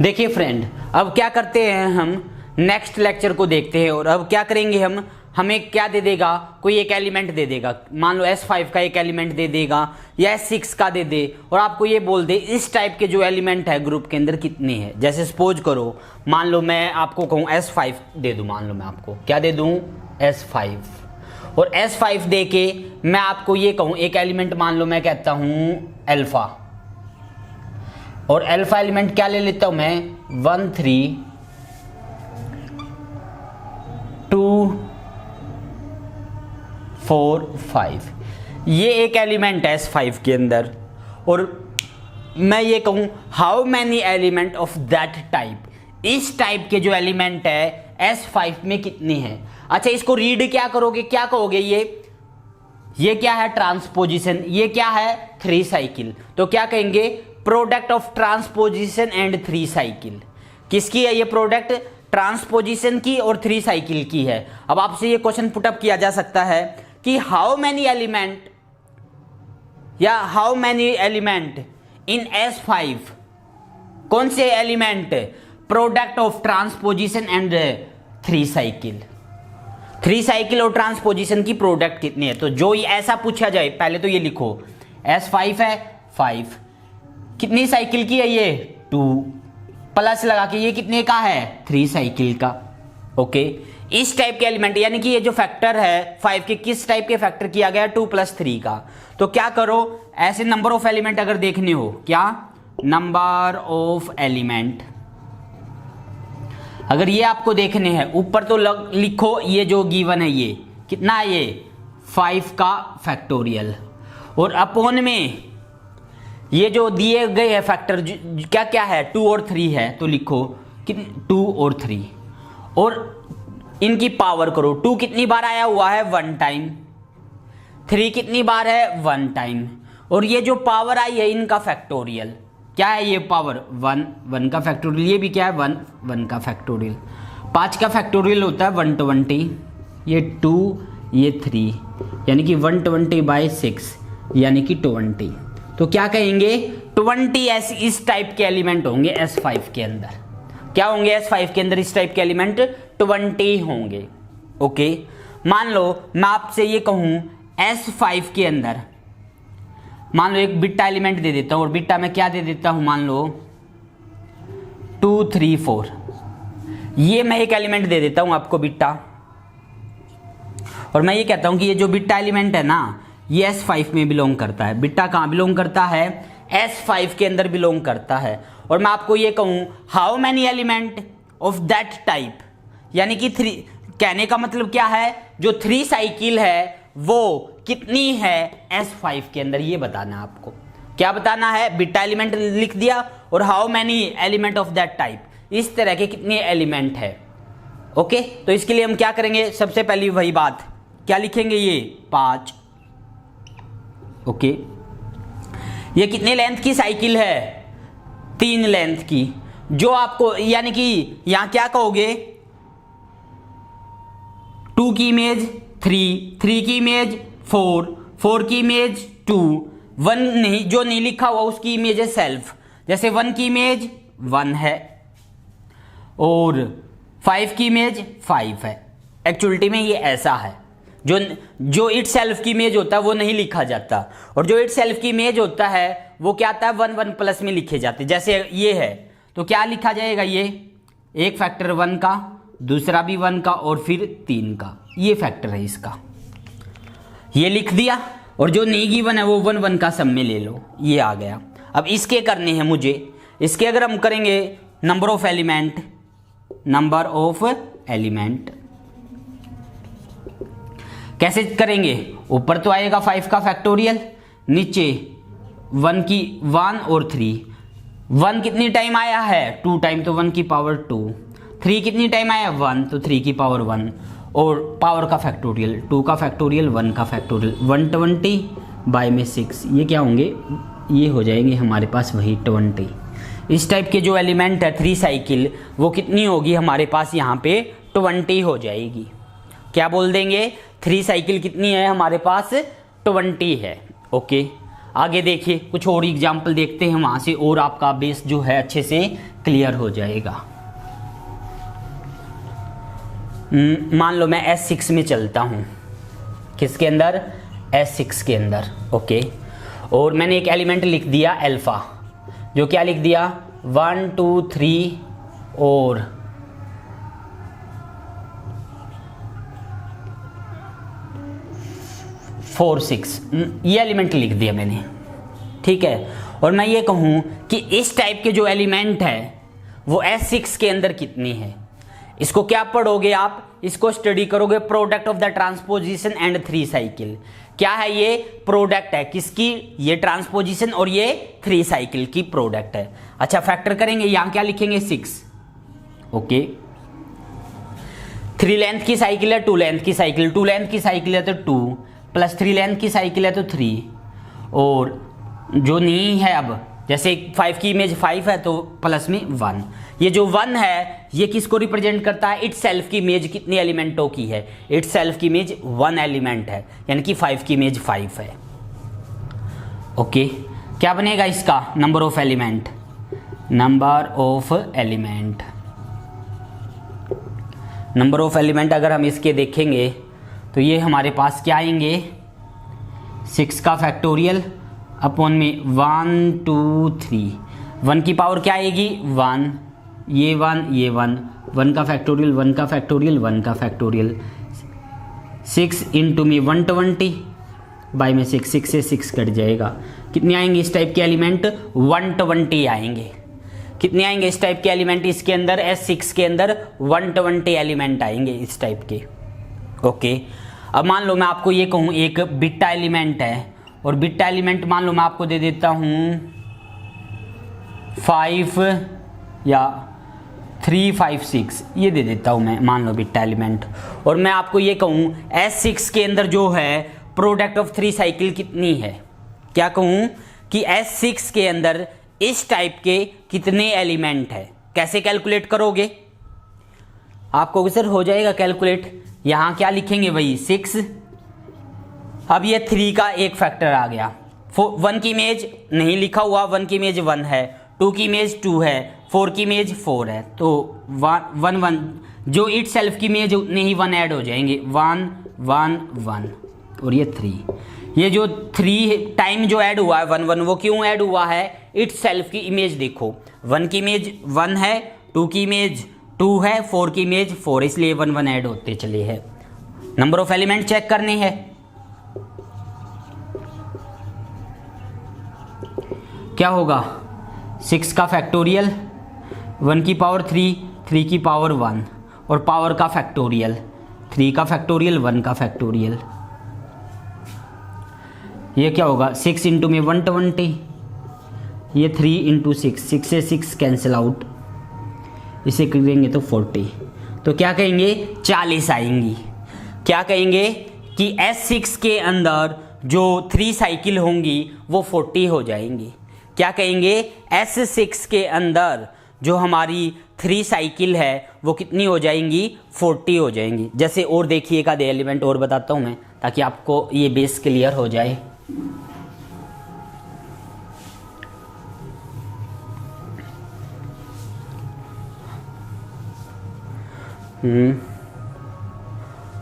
देखिए फ्रेंड, अब क्या करते हैं हम नेक्स्ट लेक्चर को देखते हैं। और अब क्या करेंगे हम, हमें क्या दे देगा, कोई एक एलिमेंट दे देगा, मान लो S5 का एक एलिमेंट दे देगा या S6 का दे दे, और आपको ये बोल दे इस टाइप के जो एलिमेंट है ग्रुप के अंदर कितने हैं। जैसे सपोज करो, मान लो मैं आपको कहूँ S5 दे दूँ, मान लो मैं आपको क्या दे दूँ, S5, और S5 दे के मैं आपको ये कहूँ एक एलिमेंट मान लो मैं कहता हूँ अल्फा, और अल्फा एलिमेंट क्या ले लेता हूँ मैं 1 3 2 4 5। ये एक एलिमेंट है S5 के अंदर, और मैं ये कहूँ how many element of that type, इस टाइप के जो एलिमेंट है S5 में कितने हैं। अच्छा, इसको रीड क्या करोगे, क्या कहोगे, ये क्या है, ट्रांसपोजिशन, ये क्या है, 3 साइकिल। तो क्या कहेंगे, product of transposition and 3 cycle. किसकी है ये प्रोडक्ट, ट्रांसपोजिशन की और 3 साइकिल की है। अब आपसे ये क्वेश्चन पुटअप किया जा सकता है कि हाउ मैनी एलिमेंट या how many element in S5, कौन से element product of transposition and 3 cycle, 3 cycle और ट्रांसपोजिशन की प्रोडक्ट कितनी है। तो जो ये ऐसा पूछा जाए, पहले तो ये लिखो S5 है 5, कितनी साइकिल की है ये 2, प्लस लगा के ये कितने का है 3 साइकिल का। ओके, इस टाइप के एलिमेंट, यानी कि ये जो फैक्टर है 5 के, किस टाइप के फैक्टर किया गया 2 + 3 का। तो क्या करो, ऐसे नंबर ऑफ एलिमेंट अगर देखने हो, क्या नंबर ऑफ एलिमेंट अगर ये आपको देखने हैं, ऊपर तो लिखो ये जो गिवन है ये कितना है, ये 5 का फैक्टोरियल, और अपॉन में ये जो दिए गए हैं फैक्टर क्या क्या है 2 और 3 है, तो लिखो 2 और 3, और इनकी पावर करो। 2 कितनी बार आया हुआ है 1 टाइम, 3 कितनी बार है 1 टाइम, और ये जो पावर आई है इनका फैक्टोरियल क्या है, ये पावर 1 का फैक्टोरियल, ये भी क्या है 1 का फैक्टोरियल। 5 का फैक्टोरियल होता है 120, ये 2 ये 3, यानी कि 120/6 यानी कि 20। तो क्या कहेंगे 20 इस टाइप के एलिमेंट होंगे S5 के अंदर। क्या होंगे S5 के अंदर इस टाइप के एलिमेंट 20 होंगे। ओके, मान लो मैं आपसे ये कहूँ S5 के अंदर मान लो एक बीटा एलिमेंट दे देता हूँ, और बीटा में क्या दे देता हूँ, मान लो 2 3 4, ये मैं एक एलिमेंट दे देता हूँ आपको बीटा, और मैं ये कहता हूँ कि ये जो बीटा एलिमेंट है ना ये S5 में बिलोंग करता है। बीटा कहाँ बिलोंग करता है, S5 के अंदर बिलोंग करता है। और मैं आपको ये कहूँ how many element of that type, यानी कि 3, कहने का मतलब क्या है, जो 3 साइकिल है वो कितनी है S5 के अंदर, ये बताना है आपको। क्या बताना है, बीटा एलिमेंट लिख दिया, और how many element of that type, इस तरह के कितने एलिमेंट है। ओके, तो इसके लिए हम क्या करेंगे, सबसे पहली वही बात, क्या लिखेंगे, ये 5। ओके, ये कितने लेंथ की साइकिल है, 3 लेंथ की। जो आपको यानी कि यहां क्या कहोगे, 2 की इमेज 3, 3 की इमेज 4, 4 की इमेज 2, 1 नहीं, जो नहीं लिखा हुआ उसकी इमेज है सेल्फ, जैसे 1 की इमेज 1 है और 5 की इमेज 5 है। एक्चुअलिटी में ये ऐसा है, जो इट सेल्फ की इमेज होता है वो नहीं लिखा जाता, और जो इट सेल्फ की इमेज होता है वो क्या आता है 1 1 प्लस में लिखे जाते। जैसे ये है तो क्या लिखा जाएगा, ये एक फैक्टर 1 का, दूसरा भी 1 का, और फिर 3 का, ये फैक्टर है इसका, ये लिख दिया। और जो नहीं गिवन है वो 1 1 का सब में ले लो, ये आ गया। अब इसके करने हैं मुझे, इसके अगर हम करेंगे number of element, number of element कैसे करेंगे, ऊपर तो आएगा 5 का फैक्टोरियल, नीचे 1 की 1 और 3, 1 कितनी टाइम आया है 2 टाइम, तो 1 की पावर 2, 3 कितनी टाइम आया 1, तो 3 की पावर 1, और पावर का फैक्टोरियल 2 का फैक्टोरियल 1 का फैक्टोरियल 120/6, ये क्या होंगे, ये हो जाएंगे हमारे पास वही 20। इस टाइप के जो एलिमेंट है 3 साइकिल, वो कितनी होगी हमारे पास यहाँ पे 20 हो जाएगी। क्या बोल देंगे, 3 साइकिल कितनी है हमारे पास 20 है। ओके, आगे देखिए कुछ और एग्जाम्पल देखते हैं, वहां से और आपका बेस जो है अच्छे से क्लियर हो जाएगा। मान लो मैं S6 में चलता हूं, किसके अंदर? S6 के अंदर। ओके, और मैंने एक एलिमेंट लिख दिया अल्फा, जो क्या लिख दिया 1 2 3 और 4 6, ये एलिमेंट लिख दिया मैंने, ठीक है। और मैं ये कहूँ कि इस टाइप के जो एलिमेंट है वो S6 के अंदर कितनी है, इसको क्या पढ़ोगे आप? इसको स्टडी करोगे, product of the transposition and 3 cycle. क्या है ये? प्रोडक्ट है किसकी? ये ट्रांसपोजिशन और ये 3 साइकिल की प्रोडक्ट है। अच्छा, फैक्टर करेंगे, यहां क्या लिखेंगे 6। ओके, 3 लेंथ की साइकिल है, 2 लेंथ की साइकिल, 2 लेंथ की साइकिल है तो 2 प्लस 3 लेंथ की साइकिल है तो 3, और जो नहीं है, अब जैसे 5 की इमेज 5 है तो प्लस में 1। ये जो 1 है ये किसको रिप्रेजेंट करता है? इट्स सेल्फ की इमेज कितनी एलिमेंटों की है? इट्स सेल्फ की इमेज 1 एलिमेंट है, यानी कि 5 की इमेज 5 है। ओके, क्या बनेगा इसका? Number of element, number of element, number of element अगर हम इसके देखेंगे तो ये हमारे पास क्या आएंगे? 6 का फैक्टोरियल अपॉन में 1 2 3, 1 की पावर क्या आएगी? 1, ये 1 ये 1, 1 का फैक्टोरियल 1 का फैक्टोरियल 1 का फैक्टोरियल, 6 इंटू में 120 बाई में 6, 6 से 6 कट जाएगा। कितने आएंगे इस टाइप के एलिमेंट? 120 आएंगे। कितने आएंगे इस टाइप के एलिमेंट? इसके अंदर S6 के अंदर 120 एलिमेंट आएंगे इस टाइप के। ओके, अब मान लो मैं आपको ये कहूँ एक बीटा एलिमेंट है, और बीटा एलिमेंट मान लो मैं आपको दे देता हूँ 5 या 3 5 6, ये दे देता हूँ मैं, मान लो बीटा एलिमेंट। और मैं आपको ये कहूँ S6 के अंदर जो है प्रोडक्ट ऑफ 3 साइकिल कितनी है? क्या कहूँ कि S6 के अंदर इस टाइप के कितने एलिमेंट है? कैसे कैलकुलेट करोगे? आपको सर हो जाएगा कैलकुलेट, यहाँ क्या लिखेंगे वही 6, अब ये 3 का एक फैक्टर आ गया, 1 की इमेज नहीं लिखा हुआ, 1 की इमेज 1 है, 2 की इमेज 2 है, 4 की इमेज 4 है, तो 1 1 जो इट सेल्फ की इमेज उतने ही 1 ऐड हो जाएंगे, 1 1 1, और ये 3, ये जो 3 टाइम जो ऐड हुआ है 1 1, वो क्यों ऐड हुआ है? इट सेल्फ की इमेज देखो, 1 की इमेज 1 है, 2 की इमेज 2 है, 4 की इमेज 4, इसलिए 1 1 ऐड होते चले हैं। नंबर ऑफ एलिमेंट चेक करने हैं, क्या होगा? 6 का फैक्टोरियल, 1 की पावर 3, 3 की पावर 1, और पावर का फैक्टोरियल 3 का फैक्टोरियल 1 का फैक्टोरियल, ये क्या होगा? 6 इंटू में 120, ये 3 इंटू 6, 6 से 6 कैंसिल आउट, इसे करेंगे तो 40, तो क्या कहेंगे? 40 आएंगी। क्या कहेंगे कि S6 के अंदर जो 3 साइकिल होंगी वो 40 हो जाएंगी। क्या कहेंगे? S6 के अंदर जो हमारी 3 साइकिल है वो कितनी हो जाएंगी? 40 हो जाएंगी। जैसे और देखिए एक आधे एलिमेंट और बताता हूँ मैं, ताकि आपको ये बेस क्लियर हो जाए।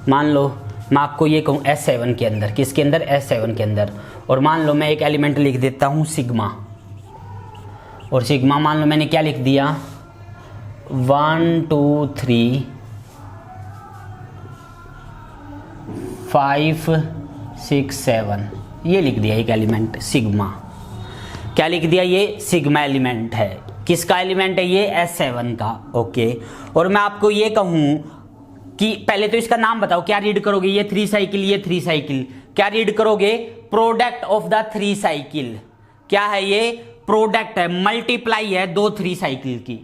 मान लो मैं आपको ये कहूँ S7 के अंदर, किसके अंदर? S7 के अंदर, और मान लो मैं एक एलिमेंट लिख देता हूँ सिग्मा, और सिग्मा मान लो मैंने क्या लिख दिया? 1 2 3 5 6 7, ये लिख दिया एक एलिमेंट सिग्मा। क्या लिख दिया? ये सिग्मा एलिमेंट है। किसका एलिमेंट है ये? S7 का। ओके, और मैं आपको ये कहूँ कि पहले तो इसका नाम बताओ, क्या रीड करोगे? ये 3 साइकिल, ये 3 साइकिल, क्या रीड करोगे? Product of the 3 cycle. क्या है ये? प्रोडक्ट है, मल्टीप्लाई है 2 3 साइकिल की,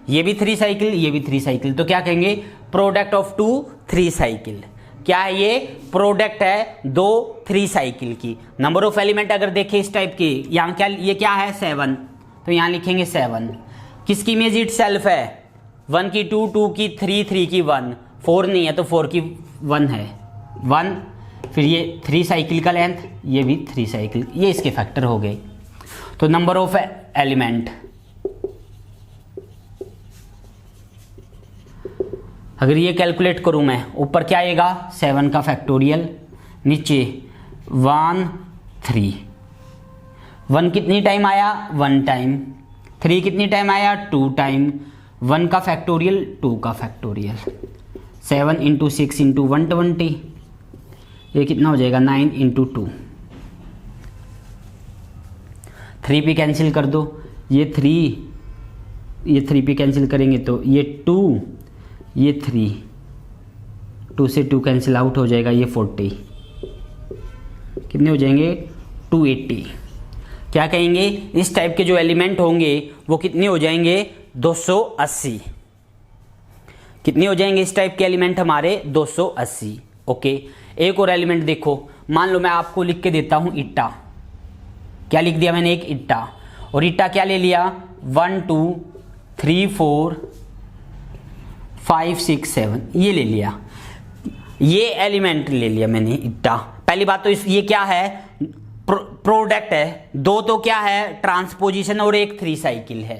ये भी 3 साइकिल, ये भी 3 साइकिल, तो क्या कहेंगे? Product of 2 3 cycle. क्या है ये? प्रोडक्ट है 2 3 साइकिल की। नंबर ऑफ एलिमेंट अगर देखें इस टाइप की, यहाँ क्या, ये क्या है? 7, तो यहाँ लिखेंगे 7। किसकी इमेज? इट सेल्फ है, 1 की 2, 2 की 3, 3 की 1, 4 नहीं है तो 4 की 1 है, 1 फिर ये 3 साइकिल का लेंथ, ये भी 3 साइकिल, ये इसके फैक्टर हो गए। तो नंबर ऑफ एलिमेंट, अगर ये कैलकुलेट करूं मैं, ऊपर क्या आएगा 7 का फैक्टोरियल, नीचे 1 3, 1 कितनी टाइम आया 1 टाइम, 3 कितनी टाइम आया 2 टाइम, 1 का फैक्टोरियल 2 का फैक्टोरियल, 7 इंटू 6 इंटू 120, ये कितना हो जाएगा 9 इंटू 2, 3 पे कैंसिल कर दो, ये 3 पे कैंसिल करेंगे तो ये 2, ये 3, 2 से 2 कैंसिल आउट हो जाएगा, ये 40, कितने हो जाएंगे 280। क्या कहेंगे, इस टाइप के जो एलिमेंट होंगे वो कितने हो जाएंगे 280, कितने हो जाएंगे इस टाइप के एलिमेंट हमारे 280। ओके, एक और एलिमेंट देखो, मान लो मैं आपको लिख के देता हूं ईटा, क्या लिख दिया मैंने, एक ईटा, और ईटा क्या ले लिया 1 2 3 4 5 6 7, ये ले लिया, ये एलिमेंट ले लिया मैंने ईटा। पहली बात तो ये क्या है, प्रोडक्ट है, 2 तो क्या है ट्रांसपोजिशन और एक 3 साइकिल है,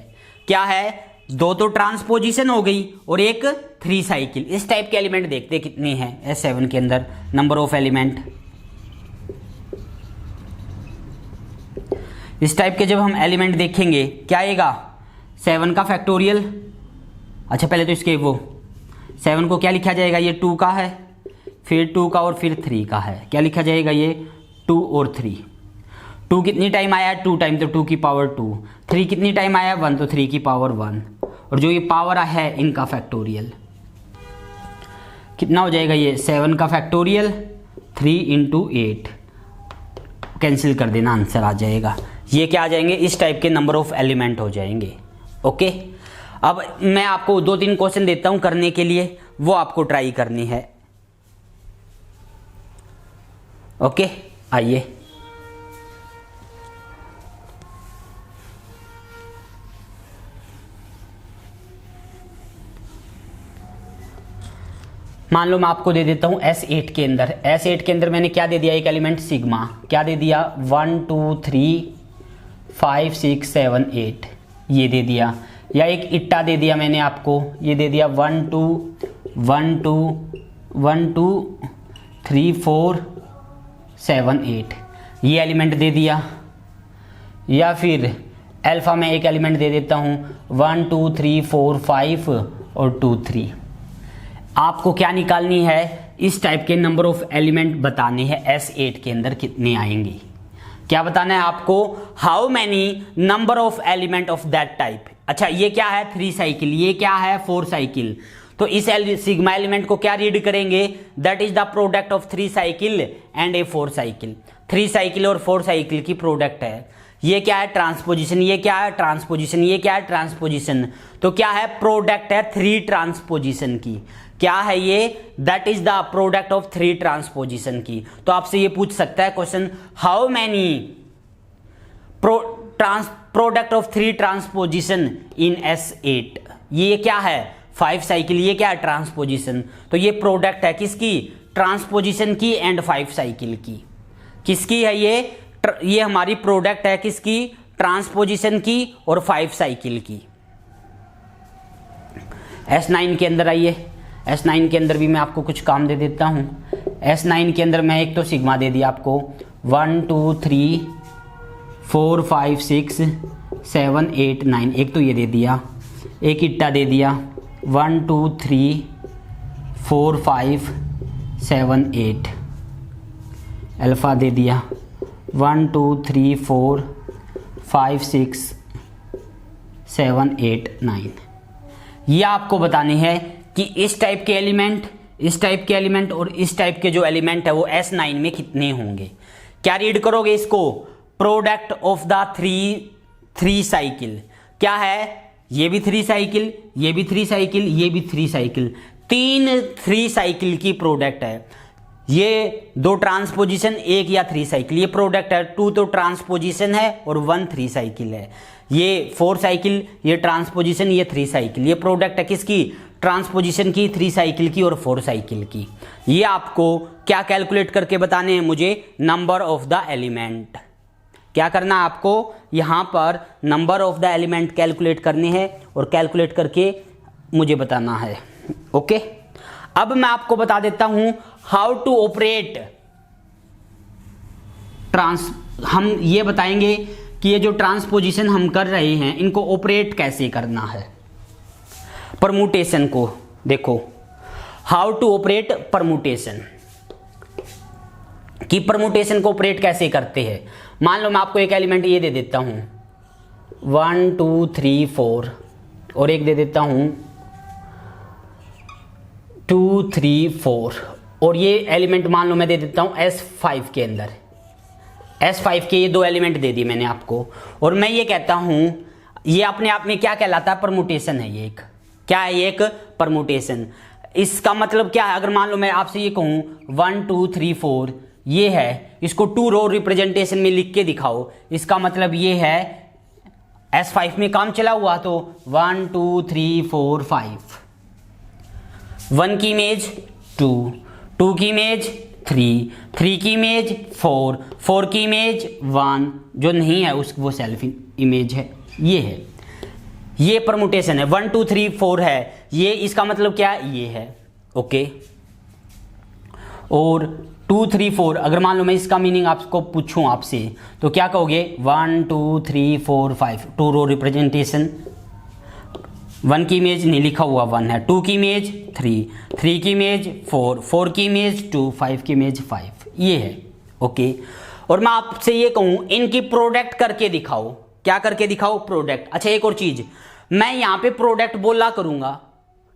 क्या है 2 तो ट्रांसपोजिशन हो गई और एक 3 साइकिल। इस टाइप के एलिमेंट देखते कितने हैं S7 के अंदर, नंबर ऑफ एलिमेंट। इस टाइप के जब हम एलिमेंट देखेंगे क्या आएगा 7 का फैक्टोरियल, अच्छा पहले तो इसके वो 7 को क्या लिखा जाएगा, ये 2 का है, फिर 2 का और फिर 3 का है, क्या लिखा जाएगा ये 2 और 3, 2 कितनी टाइम आया 2 टाइम, तो 2 की पावर 2, 3 कितनी टाइम आया 1, तो 3 की पावर 1, और जो ये पावर है इनका फैक्टोरियल कितना हो जाएगा, ये 7 का फैक्टोरियल 3 इंटू 8, कैंसिल कर देना आंसर आ जाएगा। ये क्या आ जाएंगे, इस टाइप के नंबर ऑफ एलिमेंट हो जाएंगे। ओके, अब मैं आपको 2-3 क्वेश्चन देता हूं करने के लिए, वो आपको ट्राई करनी है। ओके, आइए मान लो मैं आपको दे देता हूं S8 के अंदर, S8 के अंदर मैंने क्या दे दिया, एक एलिमेंट सिग्मा, क्या दे दिया 1 2 3 5 6 7 8, ये दे दिया, या एक इट्टा दे दिया मैंने आपको, ये दे दिया 1 2 1 2 1 2 3 4 7 8, ये एलिमेंट दे दिया। या फिर अल्फा में एक एलिमेंट दे देता हूं 1 2 3 4 5 और 2 3। आपको क्या निकालनी है, इस टाइप के नंबर ऑफ एलिमेंट बताने हैं S8 के अंदर कितने आएंगे। क्या बताना है आपको, how many number of element of that type. अच्छा ये क्या है 3 साइकिल, ये क्या है 4 साइकिल, तो इस सिग्मा एलिमेंट को क्या रीड करेंगे, that is the product of 3 cycle and A 4 cycle, 3 cycle और 4 साइकिल की प्रोडक्ट है। ये क्या है ट्रांसपोजिशन, ये क्या है ट्रांसपोजिशन, ये क्या है ट्रांसपोजिशन, तो क्या है प्रोडक्ट है 3 ट्रांसपोजिशन की, क्या है ये, that is the product of 3 transposition की। तो आपसे ये पूछ सकता है question, how many product of 3 transposition in S8, ये क्या है 5 साइकिल, ये क्या है ट्रांसपोजिशन, तो ये प्रोडक्ट है किसकी, ट्रांसपोजिशन की एंड 5 साइकिल की। किसकी है ये हमारी प्रोडक्ट है किसकी, ट्रांसपोजिशन की और 5 साइकिल की। S9 के अंदर आइए, S9 के अंदर भी मैं आपको कुछ काम दे देता हूं। S9 के अंदर मैं एक तो सिग्मा दे दिया आपको 1 2 3 4 5 6 7 8 9, एक तो ये दे दिया, एक इट्टा दे दिया 1 2 3 4 5 7 8, अल्फा दे दिया 1 2 3 4 5 6 7 8 9। ये आपको बताने हैं कि इस टाइप के एलिमेंट, इस टाइप के एलिमेंट और इस टाइप के जो एलिमेंट है वो S9 में कितने होंगे। क्या रीड करोगे इसको, प्रोडक्ट ऑफ द 3 साइकिल, क्या है, ये भी 3 साइकिल, ये भी 3 साइकिल, ये भी 3 साइकिल, 3 साइकिल की प्रोडक्ट है। ये 2 ट्रांसपोजिशन, एक या 3 साइकिल, ये प्रोडक्ट है। 2 तो ट्रांसपोजिशन है और 1 3 साइकिल है। ये 4 साइकिल, ये ट्रांसपोजिशन, ये 3 साइकिल, ये प्रोडक्ट है किसकी, ट्रांसपोजिशन की, 3 साइकिल की और 4 साइकिल की। ये आपको क्या कैलकुलेट करके बताने हैं मुझे? Number of the element. क्या करना है आपको? यहाँ पर number of the element calculate करने हैं और कैलकुलेट करके मुझे बताना है। ओके, अब मैं आपको बता देता हूं हाउ टू ऑपरेट हम ये बताएंगे कि ये जो ट्रांसपोजिशन हम कर रहे हैं इनको ऑपरेट कैसे करना है। परमुटेशन को देखो, हाउ टू ऑपरेट परमुटेशन, कि परमुटेशन को ऑपरेट कैसे करते हैं। मान लो मैं आपको एक एलिमेंट ये दे देता हूं 1 2 3 4 और एक दे देता हूं 2 3 4 और ये एलिमेंट मान लो मैं दे देता हूं S5 के अंदर। S5 के ये 2 एलिमेंट दे दिए मैंने आपको और मैं ये कहता हूं ये अपने आप में क्या कहलाता है? परमुटेशन है। ये एक क्या है? ये एक परमुटेशन। इसका मतलब क्या है? अगर मान लो मैं आपसे ये कहूं 1 2 3 4 ये है, इसको 2 रो रिप्रेजेंटेशन में लिख के दिखाओ, इसका मतलब ये है S5 में काम चला हुआ तो 1 2 3 4 5, 1 की इमेज 2, 2 की इमेज 3, 3 की इमेज 4, 4 की इमेज 1, जो नहीं है उस वो सेल्फ इमेज है। ये है, ये परमुटेशन है। 1 2 3 4 है ये, इसका मतलब क्या है? ये है। ओके, और 2 3 4 अगर मान लो मैं इसका मीनिंग आपको पूछूं आपसे तो क्या कहोगे? 1 2 3 4 5, 2 रो रिप्रेजेंटेशन। 1 की इमेज नहीं लिखा हुआ 1 है, 2 की इमेज 3, 3 की इमेज 4, 4 की इमेज 2, 5 की इमेज 5, ये है। ओके, और मैं आपसे ये कहूं इनकी प्रोडक्ट करके दिखाओ। क्या करके दिखाओ? प्रोडक्ट। अच्छा, एक और चीज, मैं यहां पे प्रोडक्ट बोला करूंगा,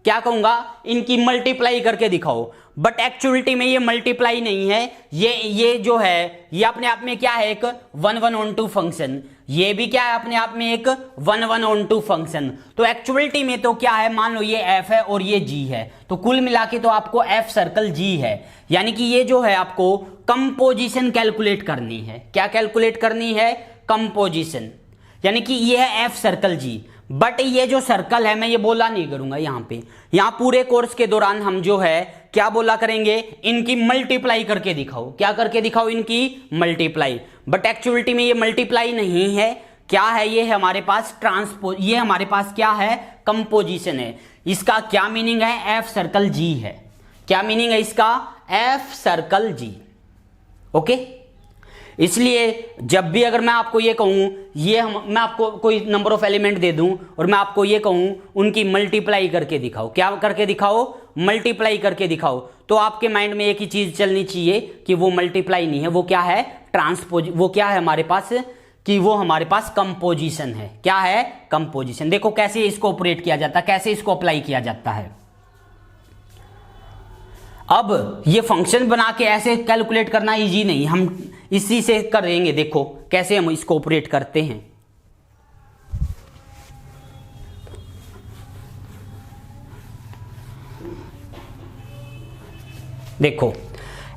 क्या कहूंगा? इनकी मल्टीप्लाई करके दिखाओ, बट एक्चुअलिटी में ये मल्टीप्लाई नहीं है। ये जो है ये अपने आप में क्या है? एक 1 1 on 2 फंक्शन। ये भी क्या है? अपने आप में एक 1 1 on 2 फंक्शन। तो एक्चुअलिटी में तो क्या है? मान लो ये f है और ये g है, तो कुल मिला के तो आपको f सर्कल g है। यानी कि ये जो है आपको कंपोजिशन कैलकुलेट करनी है। क्या कैलकुलेट करनी है? कंपोजिशन। यानी कि ये है f सर्कल g, बट ये जो सर्कल है मैं ये बोला नहीं करूंगा यहाँ पूरे कोर्स के दौरान हम जो है क्या बोला करेंगे? इनकी मल्टीप्लाई करके दिखाओ। क्या करके दिखाओ? इनकी मल्टीप्लाई। बट एक्चुअलिटी में ये मल्टीप्लाई नहीं है। क्या है? ये है हमारे पास ये हमारे पास क्या है? कंपोजिशन है। इसका क्या मीनिंग है? एफ सर्कल जी है। क्या मीनिंग है इसका? एफ सर्कल जी। ओके, इसलिए जब भी अगर मैं आपको ये कहूं मैं आपको कोई नंबर ऑफ एलिमेंट दे दूं और मैं आपको ये कहूं उनकी मल्टीप्लाई करके दिखाओ। क्या करके दिखाओ? मल्टीप्लाई करके दिखाओ। तो आपके माइंड में एक ही चीज चलनी चाहिए कि वो मल्टीप्लाई नहीं है, वो क्या है? वो क्या है हमारे पास? कि वो हमारे पास कंपोजिशन है। क्या है? कंपोजिशन। देखो कैसे इसको ऑपरेट किया जाता है, कैसे इसको अप्लाई किया जाता है। अब ये फंक्शन बना के ऐसे कैलकुलेट करना इजी नहीं, हम इसी से करेंगे। देखो कैसे हम इसको ऑपरेट करते हैं। देखो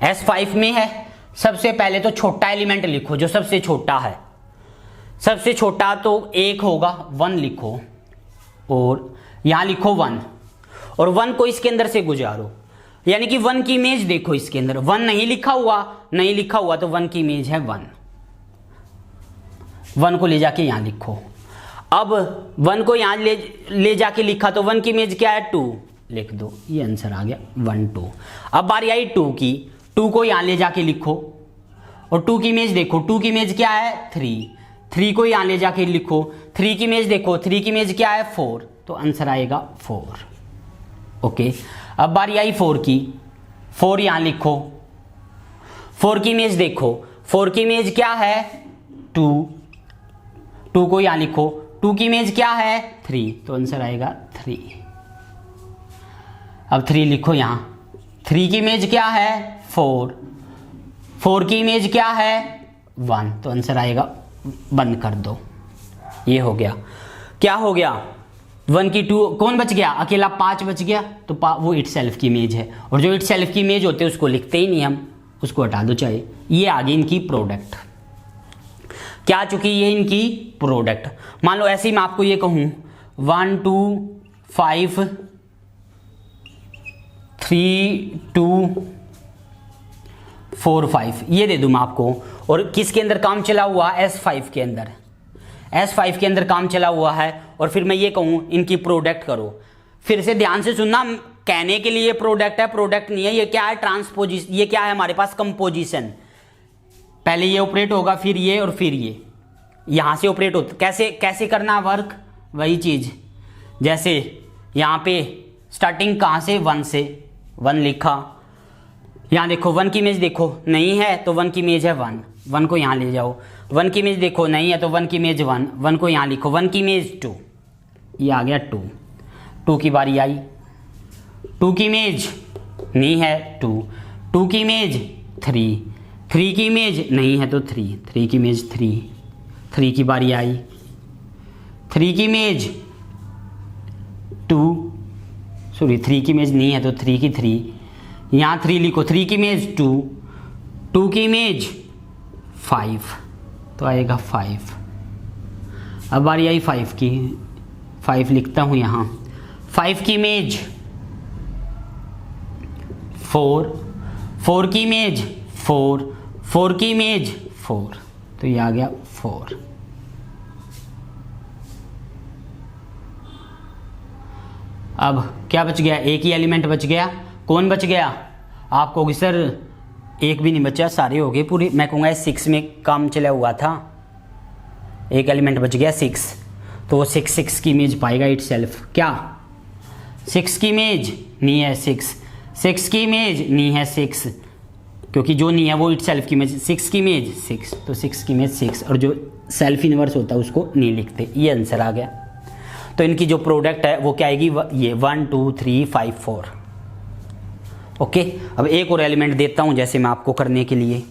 S5 में है, सबसे पहले तो छोटा एलिमेंट लिखो, जो सबसे छोटा है। सबसे छोटा तो 1 होगा, 1 लिखो और यहां लिखो 1 और 1 को इसके अंदर से गुजारो। यानी कि 1 की इमेज देखो इसके अंदर 1 नहीं लिखा हुआ तो 1 की इमेज है 1। 1 को ले जाके यहां लिखो। अब 1 को यहां ले जाके लिखा तो 1 की इमेज क्या है? 2 लिख दो। ये आंसर आ गया 1 2। अब बारी आई 2 की। 2 को यहां ले जाके लिखो और 2 की इमेज देखो। 2 की इमेज क्या है? 3। 3 को यहां ले जाके लिखो। 3 की इमेज देखो। 3 की इमेज क्या है? 4। तो आंसर आएगा 4। ओके, अब बारी आई 4 की। 4 यहां लिखो। 4 की इमेज देखो। 4 की इमेज क्या है? 2। 2 को यहां लिखो। 2 की इमेज क्या है? 3। तो आंसर आएगा 3। अब 3 लिखो यहां। 3 की इमेज क्या है? 4। 4 की इमेज क्या है? 1। तो आंसर आएगा, बंद कर दो। ये हो गया। क्या हो गया? 1 की 2 कौन बच गया? अकेला 5 बच गया। तो वो इट सेल्फ की इमेज है, और जो इट सेल्फ की इमेज होते हैं उसको लिखते ही नहीं हम, उसको हटा दो चाहे। ये आ गई इनकी प्रोडक्ट। क्या आ चुकी है इनकी प्रोडक्ट? मान लो ऐसे ही मैं आपको ये कहूं 1 2 5 3 2 4 5 ये दे दूँ मैं आपको। और किसके अंदर काम चला हुआ है? S5 के अंदर, S5 के अंदर काम चला हुआ है। और फिर मैं ये कहूँ इनकी प्रोडक्ट करो। फिर से ध्यान से सुनना, कहने के लिए प्रोडक्ट है, प्रोडक्ट नहीं है। ये क्या है? ट्रांसपोजिशन। ये क्या है हमारे पास? कंपोजिशन। पहले ये ऑपरेट होगा, फिर ये, और फिर ये यहाँ से ऑपरेट होता। कैसे कैसे करना वर्क? वही चीज़, जैसे यहाँ पे स्टार्टिंग कहाँ से? 1 से। 1 लिखा, यहाँ देखो 1 की इमेज देखो नहीं है तो 1 की इमेज है 1, 1 को यहाँ ले जाओ। 1 की इमेज देखो नहीं है तो 1 की इमेज 1, 1 को यहाँ लिखो। 1 की इमेज 2, ये आ गया 2, 2 की बारी आई। 2 की इमेज नहीं है 2, 2 की इमेज 3, 3 की इमेज नहीं है तो 3, 3 की इमेज 3, 3 की बारी आई। 3 की इमेज 2, सॉरी 3 की इमेज नहीं है तो 3 की 3, यहाँ 3 लिखो। 3 की इमेज 2, 2 की इमेज 5, तो आएगा 5। अब बारी आई 5 की, 5 लिखता हूँ यहाँ। 5 की इमेज 4, 4 की इमेज 4, 4 की इमेज 4, तो ये आ गया 4। अब क्या बच गया? एक ही एलिमेंट बच गया। कौन बच गया? आप कहोगे सर एक भी नहीं बचा, सारे हो गए पूरी। मैं कहूँगा 6 में काम चला हुआ था, एक एलिमेंट बच गया 6, तो वो 6 की इमेज पाएगा इट सेल्फ। क्या 6 की इमेज नहीं है 6, 6 की इमेज नहीं है 6, क्योंकि जो नहीं है वो इट सेल्फ की इमेज। 6 की इमेज 6, तो 6 की इमेज 6, और जो सेल्फ इनवर्स होता है उसको नहीं लिखते। ये आंसर आ गया। तो इनकी जो प्रोडक्ट है वो क्या आएगी? ये 1 2 3 5 4। ओके, अब एक और एलिमेंट देता हूं जैसे मैं आपको करने के लिए।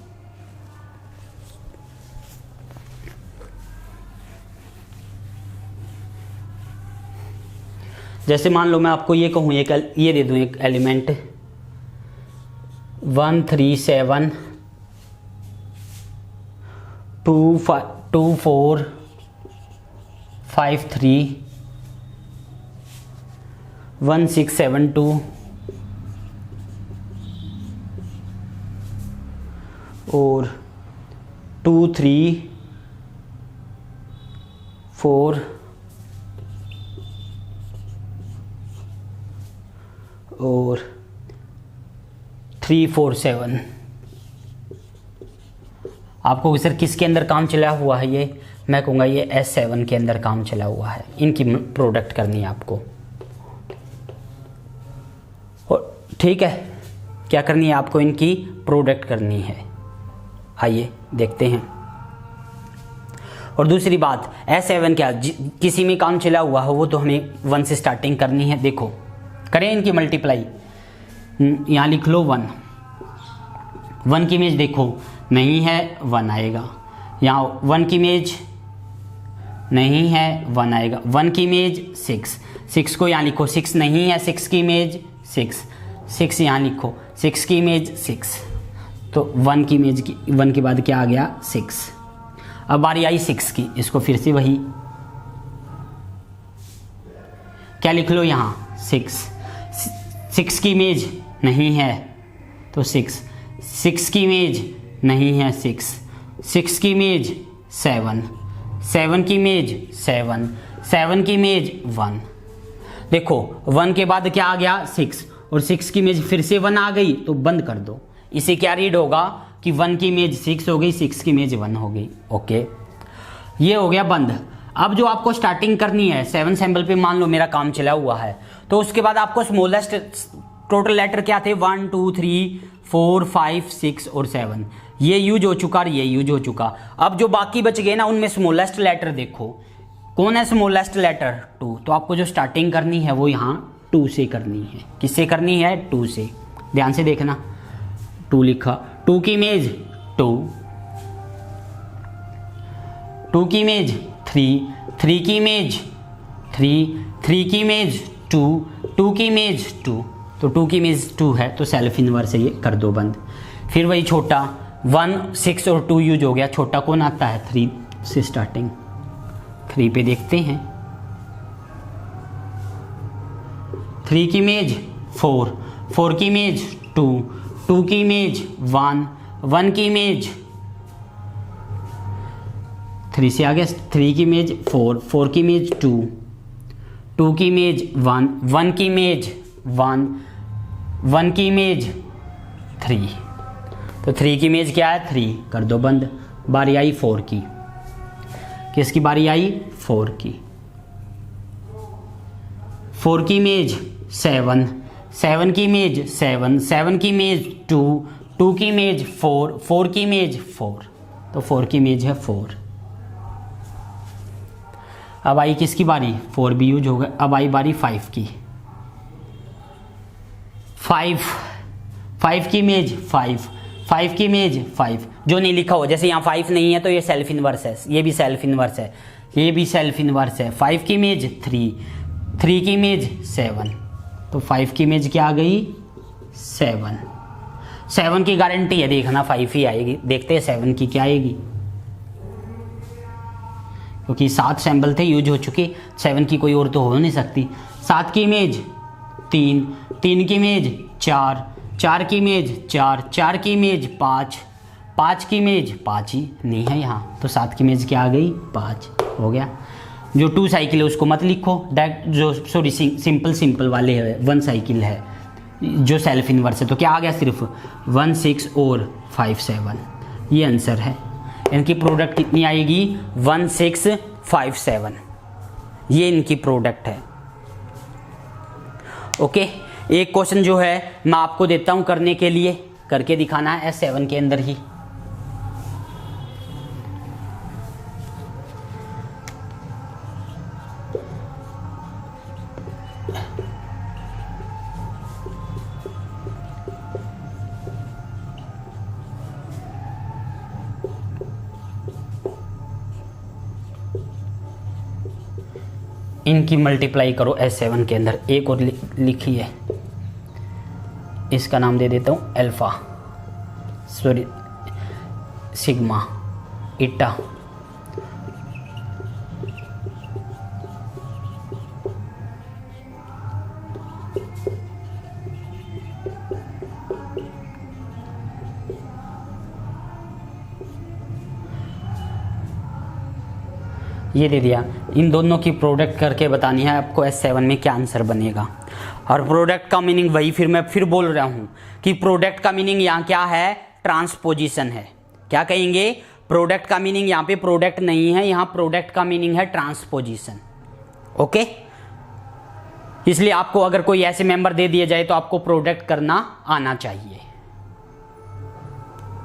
जैसे मान लो मैं आपको ये कहूं, ये दे दूं एक एलिमेंट 1 3 7 2 4 5 3 1 6 7 2 और 2 3 4 और 3 4 7। आपको सर किसके अंदर काम चला हुआ है? ये मैं कहूँगा ये S7 के अंदर काम चला हुआ है। इनकी प्रोडक्ट करनी है आपको। और ठीक है, क्या करनी है आपको? इनकी प्रोडक्ट करनी है। आइए देखते हैं। और दूसरी बात, S7 क्या किसी में काम चला हुआ हो वो तो हमें 1 से स्टार्टिंग करनी है। देखो करें इनकी मल्टीप्लाई, यहाँ लिख लो 1, 1 की इमेज देखो नहीं है 1 आएगा। यहाँ 1 की इमेज नहीं है 1 आएगा। 1 की इमेज 6, 6 को यहाँ लिखो। 6 नहीं है, 6 की इमेज 6, 6 यहाँ लिखो। 6 की इमेज 6, तो 1 की इमेज 1 के बाद क्या आ गया? 6। अब बारी आई 6 की, इसको फिर से वही क्या लिख लो यहाँ 6, 6 की इमेज नहीं है तो 6, 6 की इमेज नहीं है 6, 6 की इमेज 7, 7 की इमेज 7, 7 की इमेज 1। देखो 1 के बाद क्या आ गया? 6, और 6 की इमेज फिर से 1 आ गई तो बंद कर दो। इसे क्या रीड होगा कि 1 की इमेज 6 हो गई, 6 की इमेज 1 हो गई। ओके, ये हो गया बंद। अब जो आपको स्टार्टिंग करनी है 7 सैंपल पे, मान लो मेरा काम चला हुआ है, तो उसके बाद आपको स्मॉलेस्ट टोटल लेटर क्या थे? 1 2 3 4 5 6 और 7। ये यूज हो चुका और ये यूज हो चुका। अब जो बाकी बच गए ना उनमें स्मॉलेस्ट लेटर देखो कौन है? Smallest letter 2। तो आपको जो स्टार्टिंग करनी है वो यहाँ 2 से करनी है। किससे करनी है? 2 से। ध्यान से देखना, 2 लिखा। 2 की इमेज 2, 2 की इमेज 3, 3 की इमेज 3, 3 की इमेज 2, 2 की इमेज 2, तो 2 की इमेज 2 है तो सेल्फ इनवर्स है, ये कर दो बंद। फिर वही छोटा 1 6 और 2 यूज हो गया। छोटा कौन आता है? 3 से स्टार्टिंग। 3 पे देखते हैं। 3 की इमेज 4, 4 की इमेज 2, 2 की इमेज 1, 1 की इमेज 3 से आ गया, 3 की इमेज 4, 4 की इमेज 2, 2 की इमेज 1, 1 की इमेज 1, 1 की इमेज 3। तो 3 की इमेज क्या है 3, कर दो बंद। बारी आई 4 की, किसकी बारी आई 4 की। 4 की इमेज 7, 7 की इमेज 7, 7 की इमेज 2, 2 की इमेज 4, 4 की इमेज 4। तो 4 की इमेज है 4। अब आई किसकी बारी, 4 भी यूज हो गया। अब आई बारी 5 की, 5 की इमेज 5, 5 की इमेज 5। जो नहीं लिखा हो, जैसे यहाँ 5 नहीं है तो ये सेल्फ इनवर्स है, ये भी सेल्फ इनवर्स है, ये भी सेल्फ इनवर्स है। 5 की इमेज 3, 3 की इमेज 7। तो 5 की इमेज क्या आ गई 7। 7 की गारंटी है, देखना 5 ही आएगी। देखते हैं 7 की क्या आएगी, क्योंकि 7 सैंपल थे यूज हो चुके, 7 की कोई और तो हो नहीं सकती। 7 की इमेज 3, 3 की इमेज 4, 4 की इमेज 4, 4 की इमेज 5, 5 की इमेज 5 ही नहीं है यहाँ, तो 7 की इमेज क्या आ गई 5 हो गया। जो 2 साइकिल है उसको मत लिखो डायरेक्ट, जो सॉरी सिंपल वाले है 1 साइकिल है जो सेल्फ इनवर्स है, तो क्या आ गया सिर्फ 1 6 और 5 7। ये आंसर है। इनकी प्रोडक्ट कितनी आएगी 1 6 5 7, ये इनकी प्रोडक्ट है। ओके, एक क्वेश्चन जो है मैं आपको देता हूं करने के लिए, करके दिखाना है S7 के अंदर ही। इनकी मल्टीप्लाई करो S7 के अंदर। एक और लिखी है, इसका नाम दे देता हूँ अल्फा, सॉरी सिग्मा, ईटा। ये दे दिया। इन दोनों की प्रोडक्ट करके बतानी है आपको S7 में क्या आंसर बनेगा। और प्रोडक्ट का मीनिंग वही मैं फिर बोल रहा हूँ कि प्रोडक्ट का मीनिंग यहाँ क्या है, ट्रांसपोजिशन है। क्या कहेंगे, प्रोडक्ट का मीनिंग यहाँ पे प्रोडक्ट नहीं है, यहाँ प्रोडक्ट का मीनिंग है ट्रांसपोजिशन। ओके, इसलिए आपको अगर कोई ऐसे मेंबर दे दिए जाए तो आपको प्रोडक्ट करना आना चाहिए।